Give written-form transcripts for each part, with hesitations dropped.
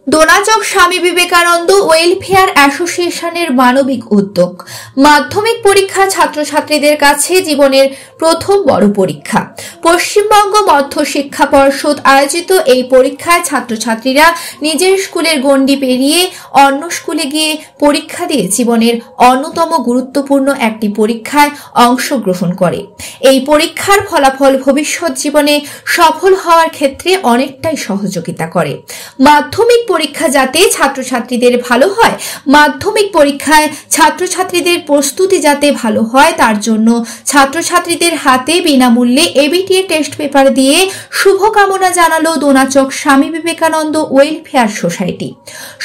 দোনাচক Swami Vivekananda welfare অ্যাসোসিয়েশনের মানবিক উদ্যোগ। মাধ্যমিক পরীক্ষা ছাত্রছাত্রীদের কাছে জীবনের প্রথম বড় পরীক্ষা। পশ্চিমবঙ্গ মধ্য শিক্ষা পর্ষদ আয়োজিত এই পরীক্ষায় ছাত্রছাত্রীরা নিজের স্কুলের গণ্ডি পেরিয়ে অন্য স্কুলে গিয়ে পরীক্ষা দিয়ে জীবনের অন্যতম গুরুত্বপূর্ণ একটি পরীক্ষায় অংশগ্রহণ করে। এই পরীক্ষার ফলাফল ভবিষ্যৎ জীবনে সফল হওয়ার ক্ষেত্রে অনেকটাই সহযোগিতা করে। মাধ্যমিক পরীক্ষা যাতে ছাত্রছাত্রীদের ভালো হয়, মাধ্যমিক পরীক্ষায় ছাত্রছাত্রীদের প্রস্তুতি যাতে ভালো হয়, তার জন্য ছাত্রছাত্রীদের হাতে বিনামূল্যে এবিটিএ টেস্ট পেপার দিয়ে শুভকামনা জানালো দোনাচক স্বামী বিবেকানন্দ ওয়েলফেয়ার সোসাইটি।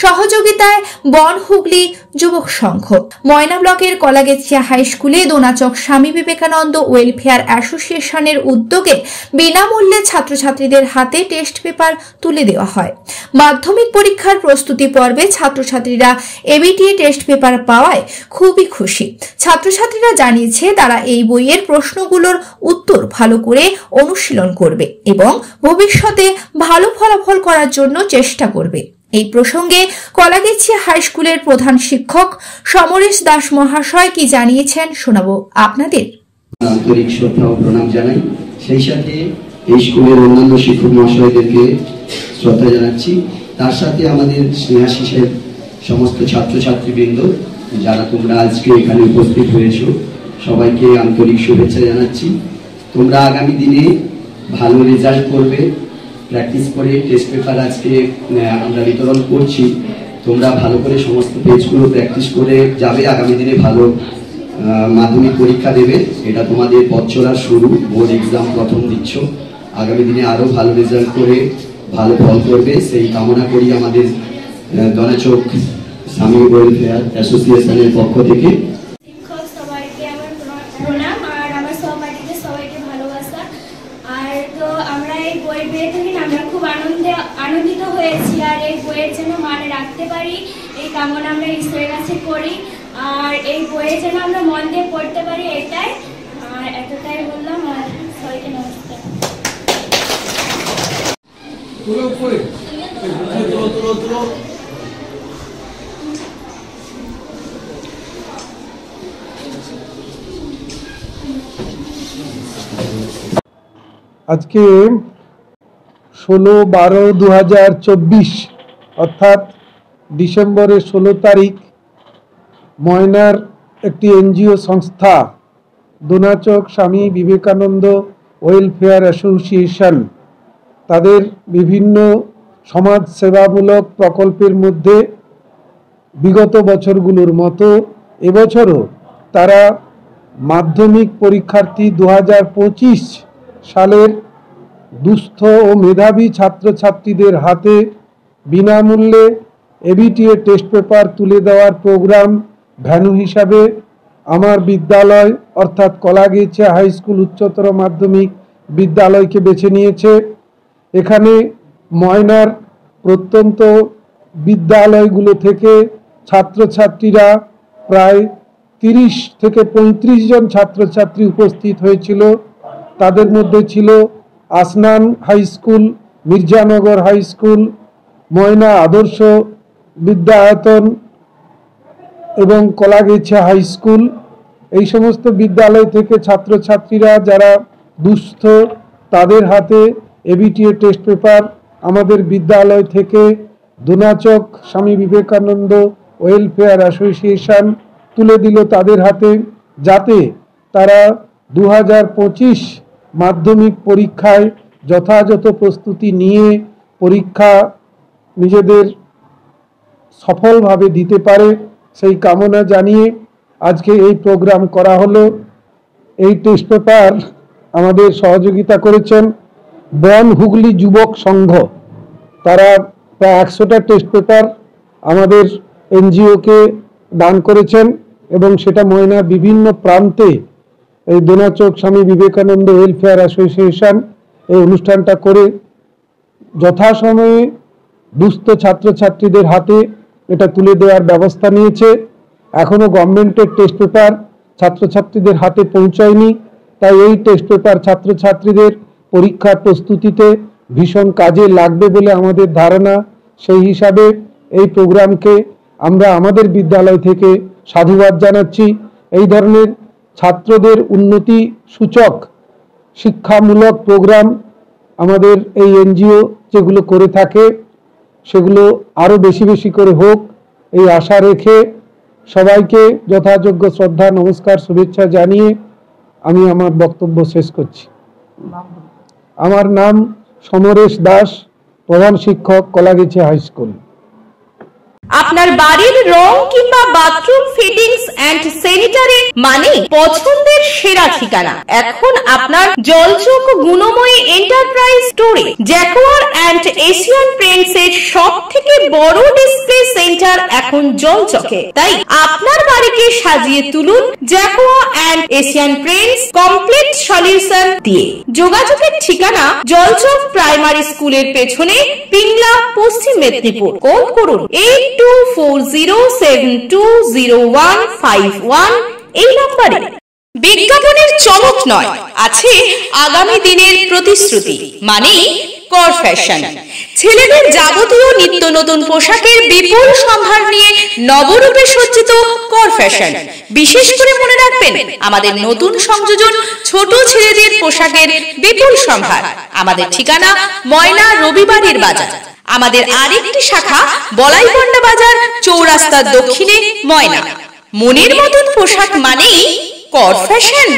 সহযোগিতায় বন হুগলি যুবক সংঘ, ময়না ব্লকের কলাগেছিয়া হাই স্কুলে দোনাচক স্বামী বিবেকানন্দ ওয়েলফেয়ার অ্যাসোসিয়েশনের উদ্যোগে বিনামূল্যে ছাত্রছাত্রীদের হাতে টেস্ট পেপার তুলে দেওয়া হয়। মাধ্যমিক পরীক্ষার প্রস্তুতি পর্বে ছাত্রছাত্রীরা এবিটিএ টেস্ট পেপার পাওয়ায় খুবই খুশি। ছাত্রছাত্রীরা জানিয়েছে তারা এই বইয়ের প্রশ্নগুলোর উত্তর ভালো করে অনুশীলন করবে এবং ভবিষ্যতে ভালো ফলাফল করার জন্য চেষ্টা করবে। এই প্রসঙ্গে কলাগেছিয়া হাই স্কুলের প্রধান শিক্ষক সমরেশ দাস মহাশয় কি জানিয়েছেন শোনাবো আপনাদের। আন্তরিক শ্রদ্ধা ও প্রণাম জানাই। সেই সাথে এই স্কুলের অন্যান্য শিক্ষক মহাশয়দেরকে শ্রদ্ধা জানাচ্ছি। তার সাথে আমাদের স্নেহাশিসের সমস্ত ছাত্রছাত্রীবৃন্দ যারা তোমরা আজকে এখানে উপস্থিত হয়েছো, সবাইকে আন্তরিক শুভেচ্ছা জানাচ্ছি। তোমরা আগামী দিনে ভালো রেজাল্ট করবে, প্র্যাকটিস করে টেস্ট পেপার আজকে আমরা বিতরণ করছি। তোমরা ভালো করে সমস্ত পেজগুলো প্র্যাকটিস করে যাবে, আগামী দিনে ভালো মাধ্যমিক পরীক্ষা দেবে। এটা তোমাদের পথ চলার শুরু, বোর্ড এক্সাম প্রথম দিচ্ছ, আগামী দিনে আরও ভালো রেজাল্ট করে ভালো ফল করবে সেই কামনা করি আমাদের দোনাচক স্বামী ওয়েলফেয়ার অ্যাসোসিয়েশনের পক্ষ থেকে। শিক্ষক সবাইকে আমার প্রণাম আর আমার সহপাঠীদের সবাইকে ভালোবাসা। আর তো আমরা এই বই পেয়ে থাকি, আমরা খুব আনন্দিত হয়েছি। আর এই বইয়ের যেন মানে রাখতে পারি এই কামনা আমরা ঈশ্বরের কাছে করি। আর এই বইয়ে যেন আমরা মন দিয়ে পড়তে পারি, এটাই। আর এতটাই বললাম, আর সবাইকে নমস্কার। আজকে 16/12/2024 অর্থাৎ ডিসেম্বরের 16 তারিখ ময়নার একটি এনজিও সংস্থা দোনাচক স্বামী বিবেকানন্দ ওয়েলফেয়ার অ্যাসোসিয়েশন তাদের বিভিন্ন সমাজ সেবামূলক প্রকল্পের মধ্যে বিগত বছরগুলোর মতো এবছরও তারা মাধ্যমিক পরীক্ষার্থী 2025 সালের দুস্থ ও মেধাবী ছাত্রছাত্রীদের হাতে বিনামূল্যে এবিটিএ টেস্ট পেপার তুলে দেওয়ার প্রোগ্রাম ভ্যানু হিসাবে আমার বিদ্যালয় অর্থাৎ কলাগেছিয়া হাই স্কুল উচ্চতর মাধ্যমিক বিদ্যালয়কে বেছে নিয়েছে। এখানে ময়নার প্রত্যন্ত বিদ্যালয়গুলো থেকে ছাত্রছাত্রীরা প্রায় 30 থেকে 35 জন ছাত্রছাত্রী উপস্থিত হয়েছিল। তাদের মধ্যে ছিল Asnan high school, Mirzanagar high school, Moyna Adarsha Bidyayatan এবং কলাগেছিয়া হাই স্কুল। এই সমস্ত বিদ্যালয় থেকে ছাত্রছাত্রীরা যারা দুস্থ তাদের হাতে এবিটিএ টেস্ট পেপার আমাদের বিদ্যালয় থেকে দোনাচক স্বামী বিবেকানন্দ ওয়েলফেয়ার অ্যাসোসিয়েশন তুলে দিল তাদের হাতে, যাতে তারা 2025 মাধ্যমিক পরীক্ষায় যথাযথ প্রস্তুতি নিয়ে পরীক্ষা নিজেদের সফলভাবে দিতে পারে সেই কামনা জানিয়ে আজকে এই প্রোগ্রাম করা হলো। এই টেস্ট পেপার আমাদের সহযোগিতা করেছেন বন হুগলি যুবক সংঘ। তারা প্রায় 100টা টেস্ট পেপার আমাদের এনজিওকে দান করেছেন এবং সেটা ময়নার বিভিন্ন প্রান্তে এই দোনাচক স্বামী বিবেকানন্দ ওয়েলফেয়ার অ্যাসোসিয়েশন এই অনুষ্ঠানটা করে যথাসময়ে দুস্থ ছাত্রছাত্রীদের হাতে এটা তুলে দেওয়ার ব্যবস্থা নিয়েছে। এখনও গভর্নমেন্টের টেস্ট পেপার ছাত্রছাত্রীদের হাতে পৌঁছায়নি, তাই এই টেস্ট পেপার ছাত্রছাত্রীদের পরীক্ষার প্রস্তুতিতে ভীষণ কাজে লাগবে বলে আমাদের ধারণা। সেই হিসাবে এই প্রোগ্রামকে আমরা আমাদের বিদ্যালয় থেকে সাধুবাদ জানাচ্ছি। এই ধরনের ছাত্রদের উন্নতি সূচক শিক্ষামূলক প্রোগ্রাম আমাদের এই এনজিও যেগুলো করে থাকে সেগুলো আরও বেশি বেশি করে হোক, এই আশা রেখে সবাইকে যথাযোগ্য শ্রদ্ধা নমস্কার শুভেচ্ছা জানিয়ে আমি আমার বক্তব্য শেষ করছি। আমার নাম সমরেশ দাস, প্রধান শিক্ষক, কলাগাছি হাই স্কুল। আপনার বাড়ির রং কিংবা বাথরুম ফিটিংস এন্ড স্যানিটারি মানে পছন্দের সেরা ঠিকানা এখন আপনার জলচক গুণময়ী এন্টারপ্রাইজ স্টোরে। জ্যাকোয়ার এন্ড এশিয়ান পেইন্টস এর সবথেকে বড় ডিসপ্লে সেন্টার এখন জলচকে, তাই আপনার বাড়িকে সাজিয়ে তুলুন জ্যাকোয়া and Asian Paints complete solution দিয়ে। যোগাযোগের ঠিকানা জলচক প্রাইমারি স্কুলের পেছনে, পিংলা, পশ্চিম মেদিনীপুর। কল করুন 8240720151 এই নম্বরে। বিজ্ঞাপনের চমক নয়, আছে আগামী দিনের প্রতিশ্রুতি, মানে কর ফ্যাশন। ছেলেদের যাবতীয় নিত্য নতুন পোশাকের বিপুল সম্ভার নিয়ে নবরূপে সজ্জিত কর ফ্যাশন। বিশেষ করে মনে রাখবেন, আমাদের নতুন সংযোজন ছোট ছেলেদের পোশাকের বিপুল সম্ভার। আমাদের ঠিকানা ময়না রবিবারের বাজার। আমাদের আরেকটি শাখা বলাইপন্ডা বাজার, চৌরাস্তার দক্ষিণে, ময়না। মনের মতন পোশাক মানেই কর ফ্যাশন।